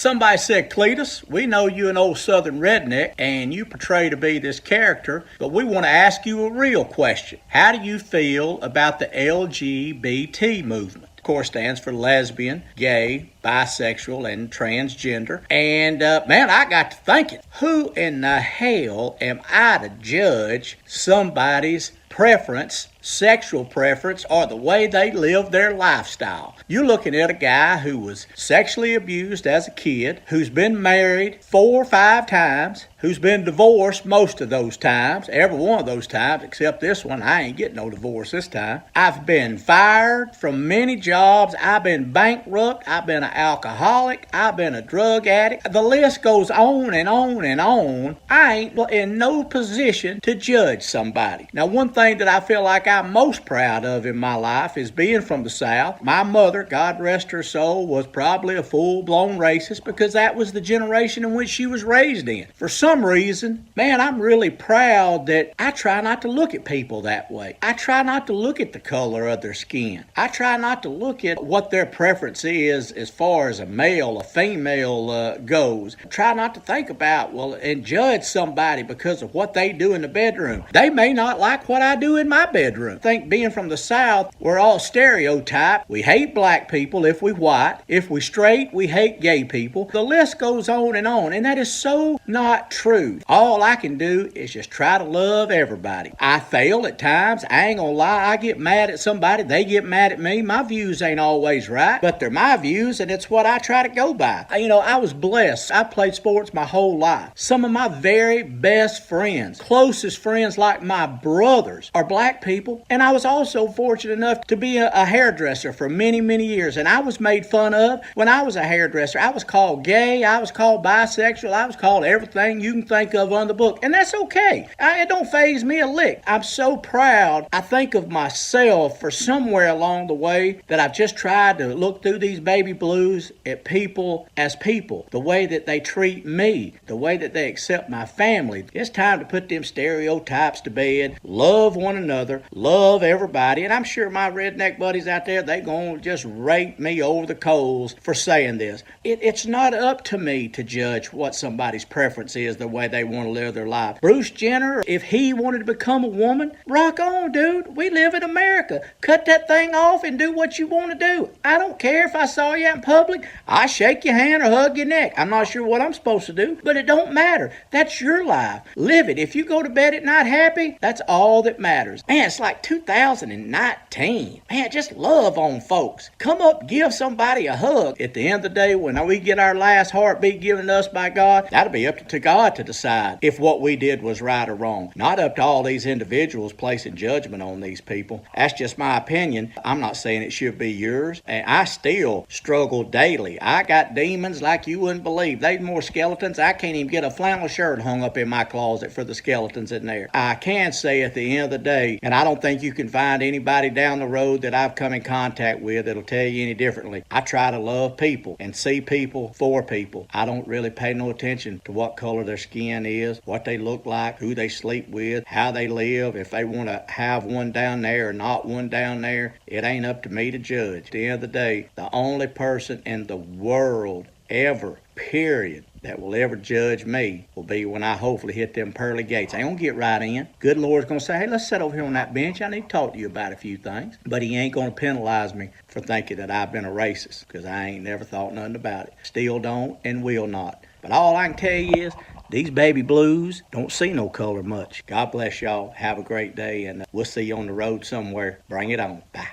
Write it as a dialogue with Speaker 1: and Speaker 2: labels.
Speaker 1: Somebody said, Cledus, we know you an old southern redneck and you portray to be this character, but we want to ask you a real question. How do you feel about the LGBT movement? Of course, stands for lesbian, gay, bisexual, and transgender. And man, I got to thinking, who in the hell am I to judge somebody's preference, sexual preference, or the way they live their lifestyle? You're looking at a guy who was sexually abused as a kid, who's been married 4 or 5 times, who's been divorced most of those times, every one of those times, except this one. I ain't getting no divorce this time. I've been fired from many jobs. I've been bankrupt. I've been an alcoholic. I've been a drug addict. The list goes on and on and on. I ain't in no position to judge somebody. Now, one thing that I feel like I'm most proud of in my life is being from the South. My mother, God rest her soul, was probably a full-blown racist because that was the generation in which she was raised in. For some reason, man, I'm really proud that I try not to look at people that way. I try not to look at the color of their skin. I try not to look at what their preference is as far as a male or female goes. I try not to think about, and judge somebody because of what they do in the bedroom. They may not like what I do in my bedroom. I think being from the South, we're all stereotyped. We hate black people if we white. If we straight, we hate gay people. The list goes on, and that is so not true. All I can do is just try to love everybody. I fail at times. I ain't gonna lie. I get mad at somebody. They get mad at me. My views ain't always right, but they're my views, and it's what I try to go by. I was blessed. I played sports my whole life. Some of my very best friends, closest friends like my brothers, are black people, and I was also fortunate enough to be a hairdresser for many, many years, and I was made fun of when I was a hairdresser. I was called gay. I was called bisexual. I was called everything you can think of on the book, and that's okay. It don't faze me a lick. I'm so proud. I think of myself for somewhere along the way that I've just tried to look through these baby blues at people as people, the way that they treat me, the way that they accept my family. It's time to put them stereotypes to bed, love one another, love everybody, and I'm sure my redneck buddies out there, they gonna just rake me over the coals for saying this. It's not up to me to judge what somebody's preference is, the way they want to live their life. Bruce Jenner, if he wanted to become a woman, rock on, dude. We live in America. Cut that thing off and do what you want to do. I don't care if I saw you out in public. I shake your hand or hug your neck. I'm not sure what I'm supposed to do, but it don't matter. That's your life. Live it. If you go to bed at night happy, that's all that matters. Man, it's like 2019. Man, just love on folks. Come up, give somebody a hug. At the end of the day, when we get our last heartbeat given us by God, that'll be up to God to decide if what we did was right or wrong. Not up to all these individuals placing judgment on these people. That's just my opinion. I'm not saying it should be yours. And I still struggle daily. I got demons like you wouldn't believe. They's more skeletons. I can't even get a flannel shirt hung up in my closet for the skeletons in there. I can say at the end of the day, and I don't think you can find anybody down the road that I've come in contact with that'll tell you any differently. I try to love people and see people for people. I don't really pay no attention to what color their skin is, what they look like, who they sleep with, how they live, if they want to have one down there or not one down there. It ain't up to me to judge. At the end of the day, the only person in the world ever, period, that will ever judge me will be when I hopefully hit them pearly gates. I ain't gonna get right in. Good Lord's gonna say, hey, let's sit over here on that bench. I need to talk to you about a few things. But he ain't gonna penalize me for thinking that I've been a racist, because I ain't never thought nothing about it. Still don't and will not. But all I can tell you is these baby blues don't see no color much. God bless y'all. Have a great day, and we'll see you on the road somewhere. Bring it on. Bye.